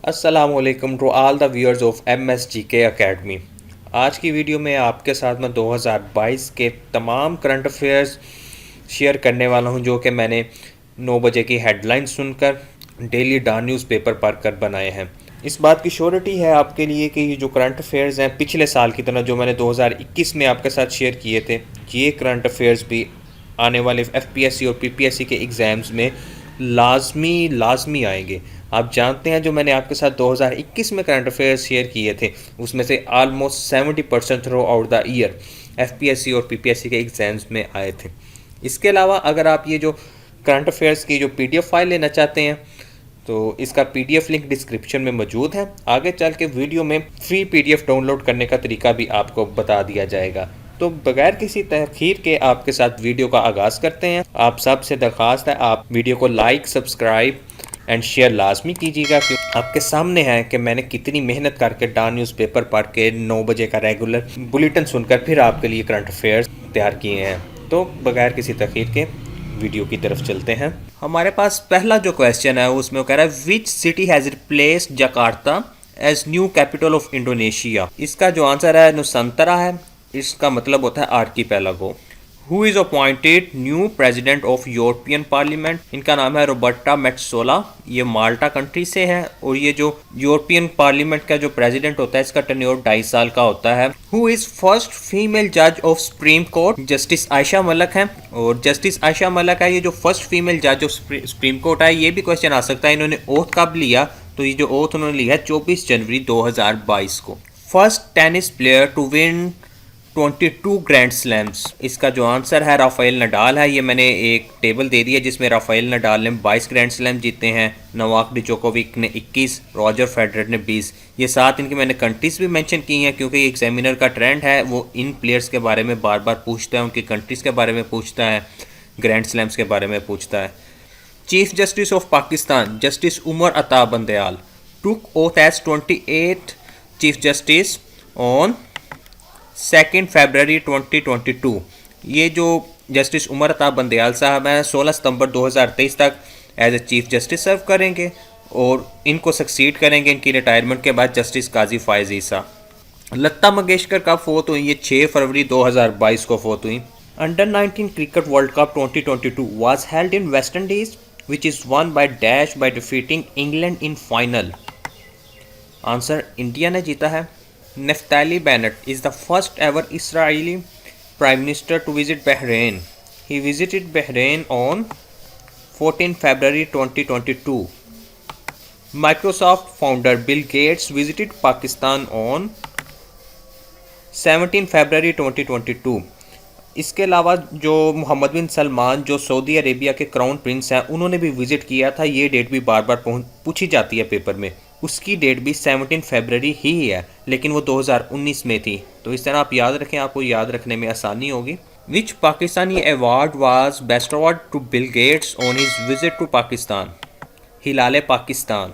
अस्सलामुअलैकुम to all the viewers of MSGK academy. आज की वीडियो में आपके साथ मैं 2022 के तमाम करंट अफेयर्स शेयर करने वाला हूं, जो कि मैंने 9 बजे की हेडलाइन सुनकर डेली डॉन न्यूज़पेपर पढ़कर बनाए हैं। इस बात की श्योरिटी है आपके लिए कि ये जो करंट अफेयर्स हैं पिछले साल की तरह जो मैंने 2021 में आपके साथ शेयर किए थे, ये करंट अफेयर्स भी आने वाले FPSC और PPSC के एग्ज़ाम्स में लाजमी आएंगे। आप जानते हैं जो मैंने आपके साथ 2021 में करंट अफेयर्स शेयर किए थे, उसमें से almost 70% through out the year FPSC और PPSC के एग्ज़ाम्स में आए थे। इसके अलावा अगर आप ये जो करंट अफेयर्स की जो PDF फाइल लेना चाहते हैं तो इसका PDF लिंक डिस्क्रिप्शन में मौजूद है। आगे चल के वीडियो में फ्री PDF डाउनलोड करने का तरीका भी आपको बता दिया जाएगा। तो बगैर किसी तखीर के आपके साथ वीडियो का आगाज़ करते हैं। आप सबसे दरख्वास्त है आप वीडियो को लाइक, सब्सक्राइब एंड शेयर लाजमी कीजिएगा, क्योंकि आपके सामने है कि मैंने कितनी मेहनत करके डॉन न्यूज़पेपर पढ़ के 9 बजे का रेगुलर बुलेटिन सुनकर फिर आपके लिए करंट अफेयर्स तैयार किए हैं। तो बगैर किसी तखीर के वीडियो की तरफ चलते हैं। हमारे पास पहला जो क्वेश्चन है उसमें वो कह रहा है which city has replaced Jakarta as new capital of Indonesia. इसका जो आंसर है नुसंतरा है। इसका मतलब होता है archipelago. Who is appointed new president of European parliament. इनका नाम है रोबर्टा मेट्सोला। ये माल्टा कंट्री से है और ये जो यूरोपियन पार्लियामेंट का जो प्रेसिडेंट होता है इसका टेन्योर 2.5 साल का होता है। हु इज़ फर्स्ट फीमेल जज of supreme court. Justice Ayesha Malik है और जस्टिस आयशा मलिक है ये जो फर्स्ट फीमेल जज ऑफ सुप्रीम कोर्ट है। ये भी क्वेश्चन आ सकता है इन्होंने ओथ कब लिया, तो ये जो ओथ उन्होंने लिया है 24 जनवरी 2022 को। First tennis player to win 22 grand slams. इसका जो आंसर है राफेल नडाल है। ये मैंने एक टेबल दे दी है जिसमें राफेल नडाल ने 22 ग्रैंड स्लैम जीते हैं, नोवाक डिजोकोविक ने 21, रॉजर फेडरर ने 20। ये 7 इनकी मैंने कंट्रीज भी मेंशन की हैं क्योंकि एग्जामिनर का ट्रेंड है वो इन प्लेयर्स के बारे में बार बार पूछता है, उनकी कंट्रीज़ के बारे में पूछता है, ग्रैंड स्लैम्स के बारे में पूछता है। Chief justice of Pakistan justice Umar Ata Bandial took oath as 28 chief justice on 2 February 2022। ये जो जस्टिस उमर अता बंदयाल साहब हैं 16 सितंबर 2023 तक एज ए चीफ जस्टिस सर्व करेंगे और इनको सक्सीड करेंगे इनकी रिटायरमेंट के बाद जस्टिस काजी फायज़ ईसा। लता मंगेशकर कब फोत हुई? ये 6 फरवरी 2022 को फोत हुई। Under 19 cricket world cup 2022 was held in West Indies which is one by dash by defeating England in final. Answer India ने जीता है। Naftali Bennett is the first ever Israeli Prime Minister to visit Bahrain. He visited Bahrain on 14 February 2022. Microsoft founder Bill Gates visited Pakistan on 17 February 2022. इसके अलावा जो मोहम्मद बिन सलमान जो Saudi Arabia के crown Prince हैं उन्होंने भी विज़िट किया था। ये डेट भी बार बार पूछी जाती है पेपर में। उसकी डेट भी 17 फरवरी ही है, लेकिन वो 2019 में थी। तो इस तरह आप याद रखें, आपको याद रखने में आसानी होगी। Which Pakistani award was best award to Bill Gates on his visit to Pakistan. Hilal Pakistan.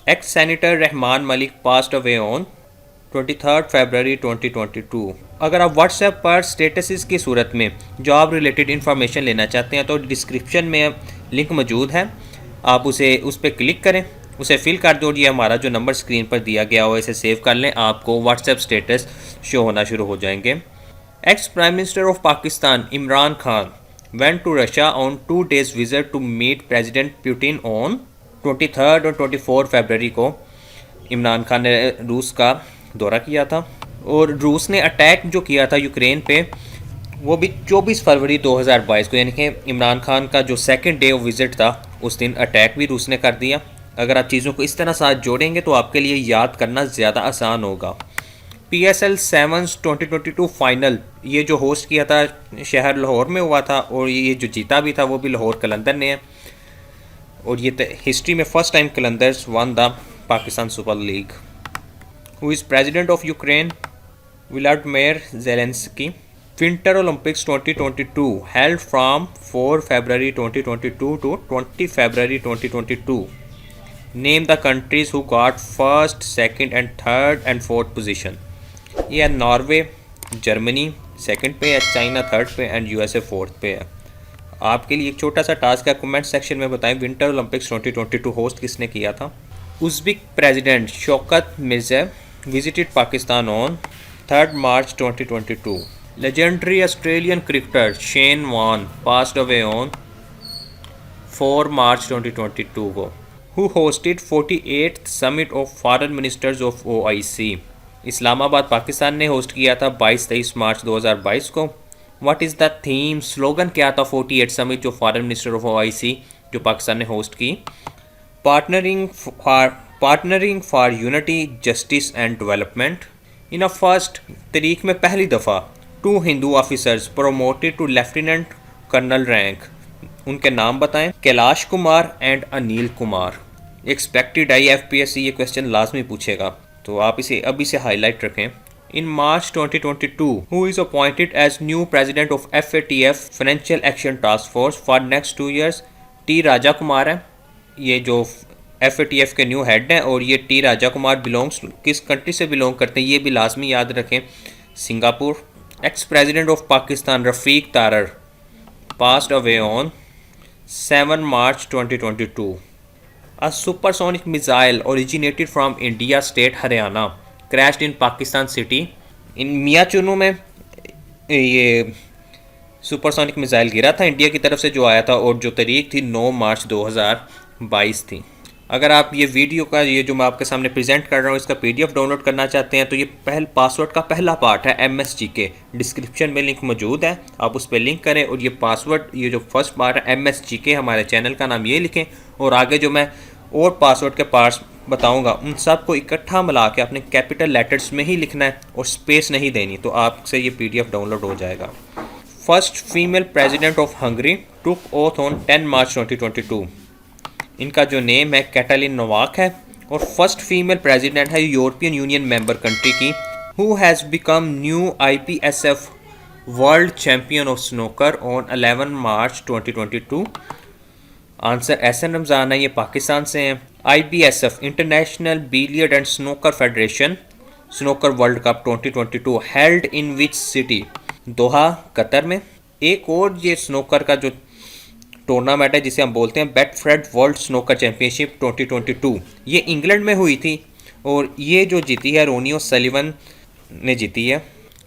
Ex senator Rehman Malik passed away on 23 February 2022। अगर आप व्हाट्सएप पर स्टेटसेस की सूरत में जॉब रिलेटेड इन्फॉर्मेशन लेना चाहते हैं तो डिस्क्रिप्शन में लिंक मौजूद है, आप उस पर क्लिक करें, उसे फिल कर दो। ये हमारा जो नंबर स्क्रीन पर दिया गया हो इसे सेव कर लें, आपको व्हाट्सएप स्टेटस शो होना शुरू हो जाएंगे। Ex prime minister of Pakistan Imran Khan went to Russia on 2 days visit to meet president Putin on 23 और 24 फरवरी को। इमरान खान ने रूस का दौरा किया था और रूस ने अटैक जो किया था यूक्रेन पे वो भी 24 फरवरी 2022 को, यानी कि इमरान खान का जो सेकंड डे ऑफ विज़िट था उस दिन अटैक भी रूस ने कर दिया। अगर आप चीज़ों को इस तरह साथ जोड़ेंगे तो आपके लिए याद करना ज़्यादा आसान होगा। PSL 7 2022 फाइनल ये जो होस्ट किया था शहर लाहौर में हुआ था और ये जो जीता भी था वो भी लाहौर कलंदर ने है और ये हिस्ट्री में first time Qalandars won the Pakistan super league. Who is president of Ukraine? Vladimir Zelensky. Winter Olympics 2022 held from 4 February 2022 to 20 February 2022। Name the countries who got first, second and third and fourth position. ये है Norway, Germany second पे है, China third पे and USA fourth पे है। आपके लिए एक छोटा सा टास्क है, कमेंट सेक्शन में बताएं विंटर ओलंपिक्स 2022 होस्ट किसने किया था। Uzbek President Shaukat Mirziyoyev visited Pakistan on 3rd March 2022. Legendary Australian cricketer Shane Warne passed away on 4 March 2022, who hosted 48th Summit of Foreign Ministers of OIC. Islamabad Pakistan ने host किया था 22-23 मार्च 2022 को. What is the theme, slogan क्या था 48 summit जो foreign minister of OIC जो पाकिस्तान ने host की? Partnering for unity, justice and development. In a first तारीख में पहली दफ़ा 2 Hindu officers promoted to lieutenant colonel rank. उनके नाम बताएं. Kailash Kumar and Anil Kumar. Expected IFPSC ये क्वेश्चन लाजमी पूछेगा, तो आप इसे अभी से हाईलाइट रखें. In March 2022, who is appointed as new president of FATF financial action task force for next 2 years? T Raja Kumar है. ये जो FATF के न्यू हेड हैं, और ये टी राजा कुमार बिलोंग्स किस कंट्री से बिलोंग करते हैं ये भी लाजमी याद रखें. Singapore. Ex president of Pakistan Rafiq Tarar passed away on 7 March 2022. A supersonic missile originated from India state Haryana crashed in Pakistan city. इन मियाँ चुनू में ये सुपरसोनिक मिसाइल गिरा था इंडिया की तरफ से जो आया था, और जो तारीख थी 9 मार्च 2022 थी. अगर आप ये वीडियो का ये जो मैं आपके सामने प्रेजेंट कर रहा हूँ इसका PDF डाउनलोड करना चाहते हैं तो ये पासवर्ड का पहला पार्ट है MSGK. डिस्क्रिप्शन में लिंक मौजूद है, आप उस पर लिंक करें और ये पासवर्ड ये जो फर्स्ट पार्ट है MSGK, हमारे चैनल का नाम ये लिखें, और आगे जो मैं और पासवर्ड के पार्ट्स बताऊंगा उन सब को इकट्ठा मिला के अपने कैपिटल लेटर्स में ही लिखना है और स्पेस नहीं देनी, तो आपसे ये PDF डाउनलोड हो जाएगा. First female president of Hungary took oath on 10 March 2022. इनका जो नेम है कैटलिन नोवाक है, और फर्स्ट फीमेल प्रेसिडेंट है यूरोपियन यूनियन मेंबर कंट्री की. Who has become new IPSF world champion of snooker on 11 March 2022. Answer Ehsan Ramzan है, ये पाकिस्तान से हैं. IBSF international billiard and snooker federation snooker world cup 2022 held in which city? Doha, Qatar में. एक और ये snooker का जो टूर्नामेंट है जिसे हम बोलते हैं बेटफ्रेड वर्ल्ड स्नोकर चैम्पियनशिप 2022, ये इंग्लैंड में हुई थी, और ये जो जीती है रोनियो सलीवन ने जीती है.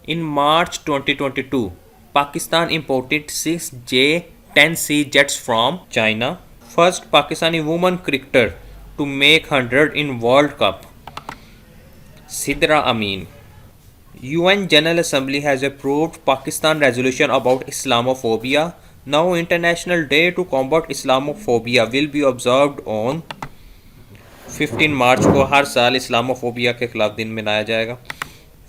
In March 2022 Pakistan imported 6 J-10C jets from China. First Pakistani woman cricketer to make 100 in world cup, Sidra Amin. UN General Assembly has approved Pakistan resolution about Islamophobia. Now International Day to Combat Islamophobia will be observed on 15 मार्च को. हर साल Islamophobia के खिलाफ दिन मनाया जाएगा.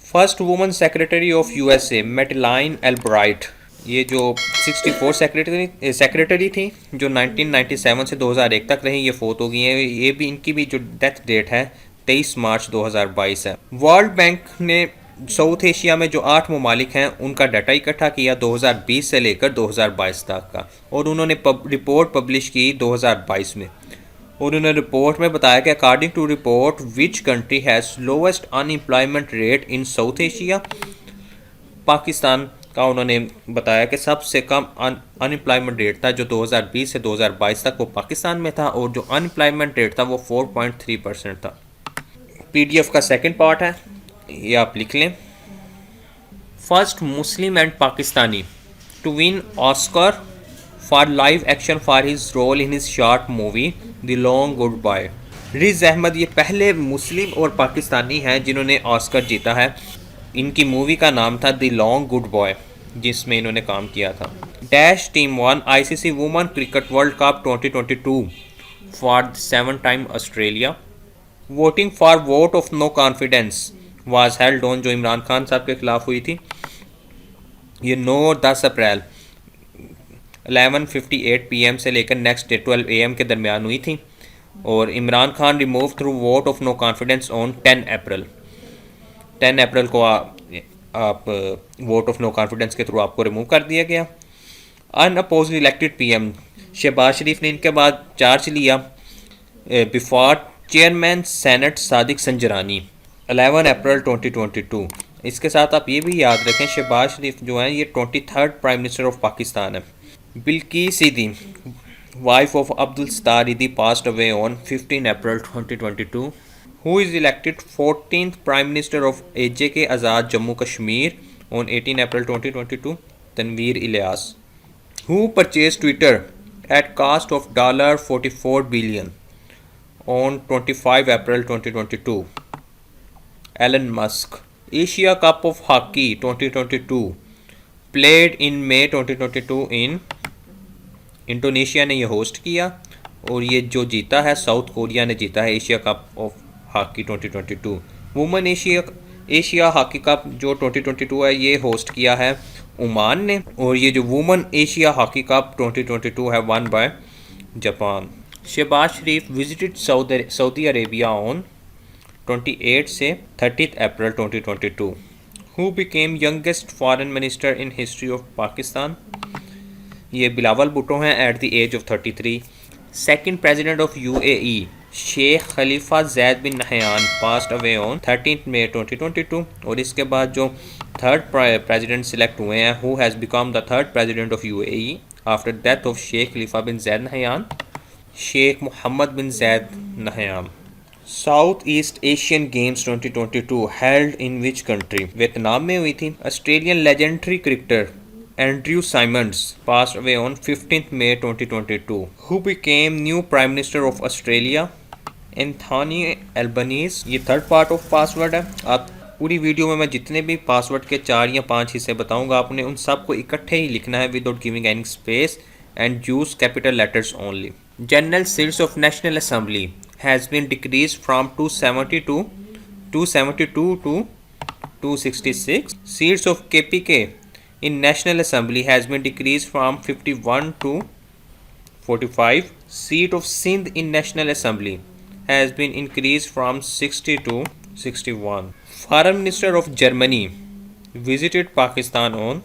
First woman secretary of USA Medline Albright, ये जो 64 secretary थी जो 1997 से 2001 तक रही, ये फोत हो गई हैं. ये भी इनकी भी जो डेथ डेट है 23 मार्च 2022 है. वर्ल्ड बैंक ने साउथ एशिया में जो 8 ममालिक हैं उनका डाटा इकट्ठा किया 2020 से लेकर 2022 तक का, और उन्होंने रिपोर्ट पब्लिश की 2022 में. और उन्होंने रिपोर्ट में बताया कि according to report which country has lowest unemployment rate in South Asia, Pakistan का उन्होंने बताया कि सबसे कम अनएम्प्लॉयमेंट रेट था जो 2020 से 2022 तक वो पाकिस्तान में था, और जो अनएम्प्लॉयमेंट रेट था वो 4.3% था. PDF का सेकंड पार्ट है, ये आप लिख लें. First Muslim and Pakistani to win Oscar for live action for his role in his short movie the long goodbye. Riz Ahmed ये पहले मुस्लिम और पाकिस्तानी हैं जिन्होंने ऑस्कर जीता है. इनकी मूवी का नाम था द लॉन्ग गुड बॉय जिसमें इन्होंने काम किया था. Dash team won ICC women cricket world cup 2022 for the 7th time Australia. Voting for vote of no confidence was held on, जो इमरान खान साहब के खिलाफ हुई थी, ये 9 और 10 अप्रैल 11:58 PM से लेकर नेक्स्ट डे 12 AM के दरमियान हुई थी. और Imran Khan remove through vote of no confidence on 10 April. 10 April को आप वोट ऑफ नो कॉन्फिडेंस के थ्रू आपको रिमूव कर दिया गया. Unopposed elected PM Shahbaz Sharif ने इनके बाद चार्ज लिया before chairman senate Sadiq Sanjrani 11 April 2022. इसके साथ आप ये भी याद रखें शहबाज शरीफ जो हैं ये 23rd prime minister of Pakistan है. बिल्किस ईदी wife of Abdul Sattar Idi, passed away on 15 April 2022. Who is elected 14th Prime Minister of AJK Azad Jammu Kashmir on 18 April 2022? Tanveer Ilyas. Who purchased Twitter at cost of $44 billion on 25 April 2022? Elon Musk. Asia Cup of Hockey 2022 played in May 2022 in Indonesia ने ये host किया और ये जो जीता है south Korea ने जीता है Asia cup of hockey 2022। Women Asia hockey cup जो 2022 है ये होस्ट किया है ओमान ने और ये जो वुमेन एशिया हॉकी कप 2022 है won by Japan. Shahbaz Sharif visited Saudi Arabia on 28 से 30 April 2022। Who became youngest foreign minister in history of Pakistan? ये बिलावल भुट्टो हैं at the age of 33। Second president of UAE Sheikh Khalifa Zayed bin Nahyan passed away on 13 May 2022। और इसके बाद जो third president select हुए हैं, who has become the third president of UAE after death of Sheikh Khalifa bin Zayed Nahyan? Sheikh Mohammed bin Zayed Nahyan. South East Asian games 2022 held in which country? Vietnam में हुई थी। Australian legendary cricketer Andrew Symonds passed away on 15th May 2022. Who became new Prime Minister of Australia? Anthony Albanese। ये third part of password है। आप पूरी video में मैं जितने भी पासवर्ड के 4 या 5 हिस्से बताऊंगा आपने उन सब को इकट्ठे ही लिखना है without giving any space and use capital letters only. General seats of national assembly has been decrease from 272 to 266। Seats of KPK in National Assembly has been decreased from 51 to 45. Seat of Sindh in National Assembly has been increased from 60 to 61. Foreign Minister of Germany visited Pakistan on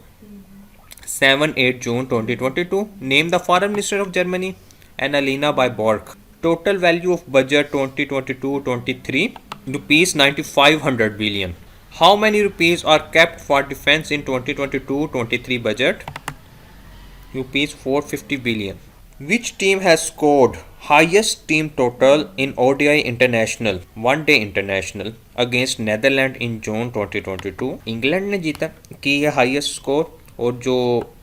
7-8 June 2022. Name the Foreign Minister of Germany. Annalena Baerbock. Total value of budget 2022-23 rupees 9500 billion. How many rupees are kept for defense in 2022-23 budget? Rupees 450 billion. Which team has scored highest team total in ODI International, One Day International against Netherlands in June 2022? England ने जीता की है highest score और जो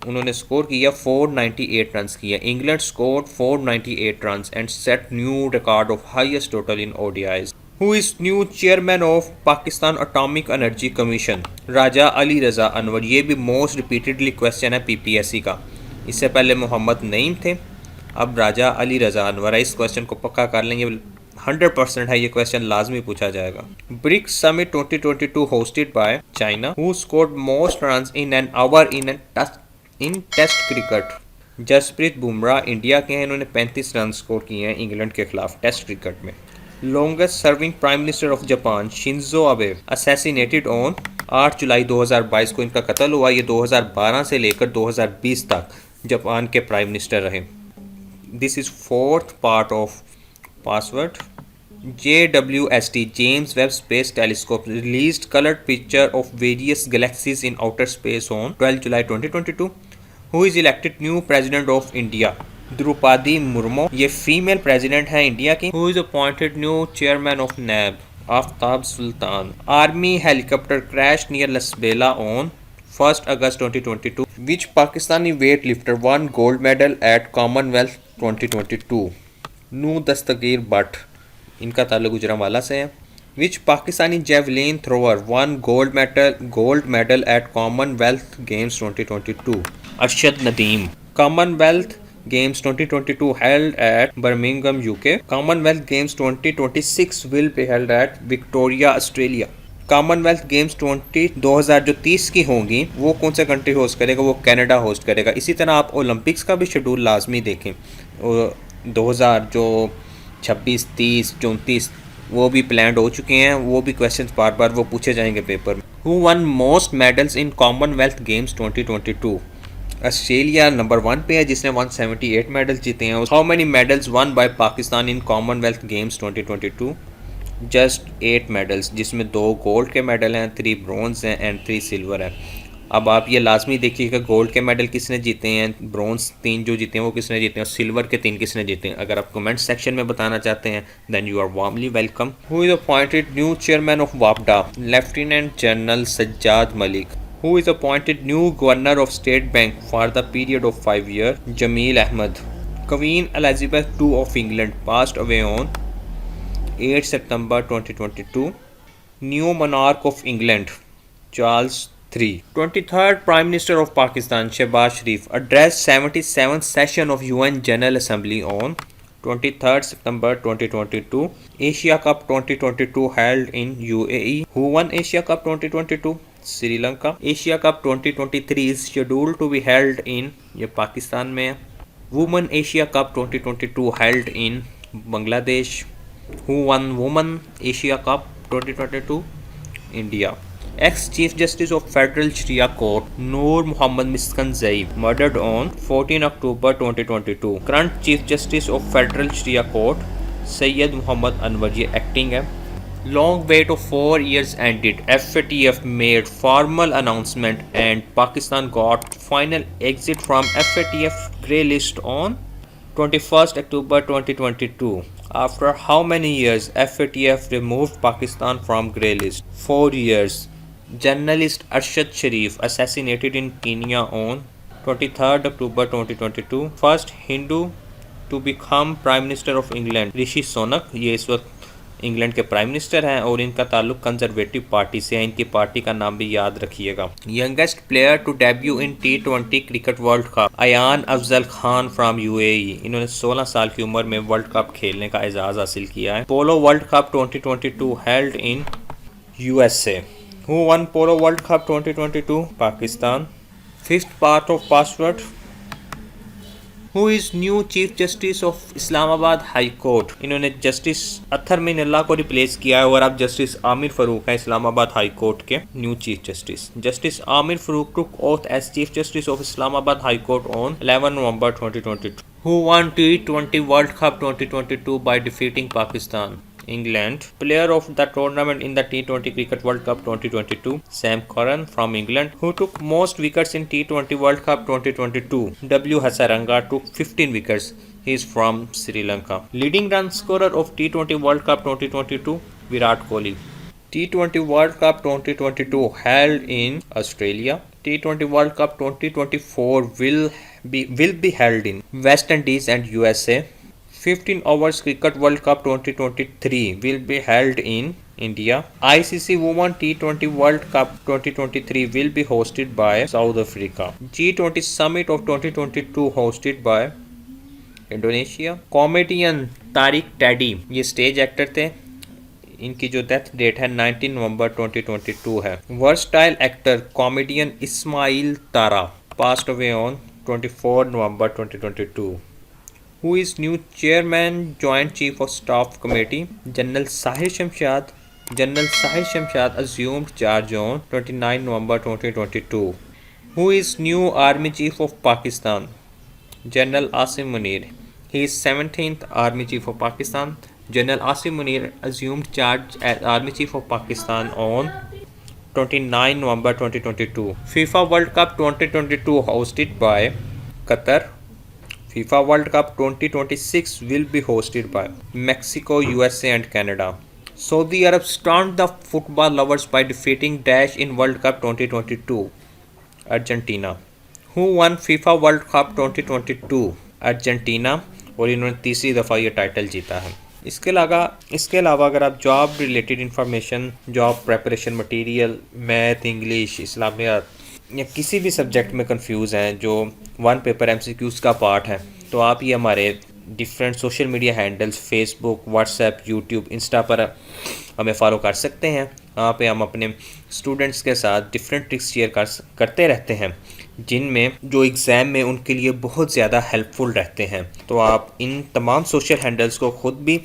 उन्होंने score किया 498 runs किया। England scored 498 runs and set new record of highest total in ODIs. Who is new chairman of Pakistan Atomic Energy Commission? Raja Ali Raza Anwar. ये भी मोस्ट रिपीटेडली क्वेश्चन है PPSC का। इससे पहले मोहम्मद नईम थे, अब राजा अली रज़ा अनवर है। इस क्वेश्चन को पक्का कर लेंगे, 100% है ये क्वेश्चन, लाजमी पूछा जाएगा। BRICS summit 2022 hosted by China. Who scored most runs in an hour in test cricket? Jasprit Bumrah India के हैं, इन्होंने 35 रन स्कोर किए हैं इंग्लैंड के खिलाफ टेस्ट क्रिकेट में। Longest serving Prime Minister of Japan Shinzo Abe assassinated on 8 जुलाई 2022 को इनका कत्ल हुआ। ये 2012 से लेकर 2020 तक जापान के प्राइम मिनिस्टर रहे। This is fourth part of password. JWST James Webb space telescope released coloured picture of various galaxies in outer space on 12 July 2022। Who is elected new president of India? Draupadi Murmu, ये female president है India की। Who is appointed new chairman of NAB? Aftab Sultan. Army helicopter crash near Lasbela on 1 August 2022। Which Pakistani weight lifter won gold medal at Commonwealth 2022? Nooh Dastagir Butt, इनका ताल्लुक गुजरांवाला से है। Which Pakistani javelin thrower won gold medal at Commonwealth Games 2022? Arshad Nadeem. Commonwealth Games 2022 held at Birmingham, UK. Commonwealth Games 2026 will be held at Victoria, Australia. Commonwealth Games 2030 की होंगी वो कौन सा country host करेगा? वो कनाडा होस्ट करेगा। इसी तरह आप ओलंपिक्स का भी शेड्यूल लाजमी देखें। 2000 जो 26, 30, 34 वो भी प्लान हो चुके हैं, वो भी क्वेश्चंस बार बार वो पूछे जाएंगे पेपर में। Who won most medals in Commonwealth Games 2022? Australia number 1 पे है जिसने 178 मेडल्स जीते हैं। How many medals one by Pakistan in Commonwealth Games 2022? Just 8 medals, जिसमें 2 गोल्ड के मेडल हैं, 3 ब्रॉन्ज हैं एंड 3 सिल्वर हैं। अब आप ये लाजमी देखिएगा गोल्ड के मेडल किसने जीते हैं, ब्रॉन्ज 3 जो जीते हैं वो किसने जीते हैं, और सिल्वर के 3 किसने जीते हैं। अगर आप कमेंट सेक्शन में बताना चाहते हैं then you are warmly welcome. Who is appointed new chairman of वापडा, lieutenant general Sajjad Malik. Who is appointed new governor of State Bank for the period of 5 years? Jameel Ahmed. Queen Elizabeth II of England passed away on 8 September 2022. New monarch of England, Charles III. 23rd Prime Minister of Pakistan, Shehbaz Sharif, addressed 77th session of UN General Assembly on 23rd September 2022. Asia Cup 2022 held in UAE. Who won Asia Cup 2022? Sri Lanka. Asia Cup 2023 is scheduled to be held in, ये पाकिस्तान में है. Women Asia Cup 2022 held in Bangladesh. Who won Women Asia Cup 2022? India. Ex-Chief Justice of Federal Sharia Court Noor Mohammad Miskan Zaib murdered on 14 October 2022. Current Chief Justice of Federal Sharia Court Syed Muhammad Anwar, ये acting है. Long wait of 4 years ended. FATF made formal announcement and Pakistan got final exit from FATF grey list on 21st October 2022. After how many years FATF removed Pakistan from grey list? 4 years. Journalist Arshad Sharif assassinated in Kenya on 23rd October 2022. First Hindu to become Prime Minister of England, Rishi Sunak, ये इस वक्त England के prime minister हैं और इनका ताल्लुक conservative party से है। इनकी पार्टी का नाम भी याद रखिएगा। Youngest player to debut in T20 cricket world cup, Aayan Afzal Khan from UAE। इन्होंने 16 साल की उम्र में वर्ल्ड कप खेलने का एजाज़ हासिल किया है। Polo world cup 2022 held in USA। Who won polo world cup 2022? Pakistan. Fifth part of password. Who is new chief justice of Islamabad high court? इन्होंने जस्टिस अत्तर मीनल्ला को रिप्लेस किया है और अब जस्टिस आमिर फरूक हैं इस्लामाबाद हाई कोर्ट के new chief justice. Justice Aamir Farooq took oath as chief justice of Islamabad high court on 11 November 2022. Who won T20 World Cup 2022 by defeating Pakistan? England. Player of the tournament in the T20 Cricket World Cup 2022, Sam Curran from England. Who took most wickets in T20 World Cup 2022? W Hasaranga took 15 wickets. He is from Sri Lanka. Leading run scorer of T20 World Cup 2022, Virat Kohli. T20 World Cup 2022 held in Australia. T20 World Cup 2024 will be held in West Indies and USA. 15 overs Cricket World Cup 2023 will be held in India. ICC Women T20 World Cup 2023 will be hosted by South Africa. G20 Summit of 2022 hosted by Indonesia. Comedian Tariq teddy, ये stage actor थे। इनकी जो death date है 19 नवंबर 2022 है। Versatile actor comedian Ismail Tara passed away on 24 November 2022. Who is new chairman Joint Chief of Staff Committee? General Sahir Shamshad. General Sahir Shamshad assumed charge on 29 November 2022. Who is new Army Chief of Pakistan? General Asim Munir. He is 17th Army Chief of Pakistan. General Asim Munir assumed charge as Army Chief of Pakistan on 29 November 2022. FIFA World Cup 2022 hosted by Qatar. FIFA World Cup 2026 will be hosted by Mexico, USA and Canada. Saudi Arab stunned the football lovers by defeating Dash in World Cup 2022. Argentina. Who won FIFA World Cup 2022? Argentina, और इन्होंने तीसरी दफ़ा ये title जीता है। इसके अलावा अगर आप job related information, job preparation material, math, English, Islamiat या किसी भी सब्जेक्ट में कंफ्यूज हैं जो वन पेपर MCQs का पार्ट है, तो आप ये हमारे different social media handles Facebook, WhatsApp, YouTube, Insta पर हमें फॉलो कर सकते हैं। वहाँ पे हम अपने स्टूडेंट्स के साथ डिफरेंट ट्रिक्स शेयर करते रहते हैं जिनमें जो एग्ज़ाम में उनके लिए बहुत ज़्यादा हेल्पफुल रहते हैं। तो आप इन तमाम सोशल हैंडल्स को ख़ुद भी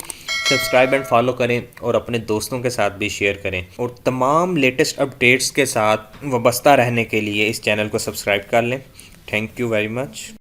सब्सक्राइब एंड फॉलो करें और अपने दोस्तों के साथ भी शेयर करें, और तमाम लेटेस्ट अपडेट्स के साथ वाबस्ता रहने के लिए इस चैनल को सब्सक्राइब कर लें। Thank you very much.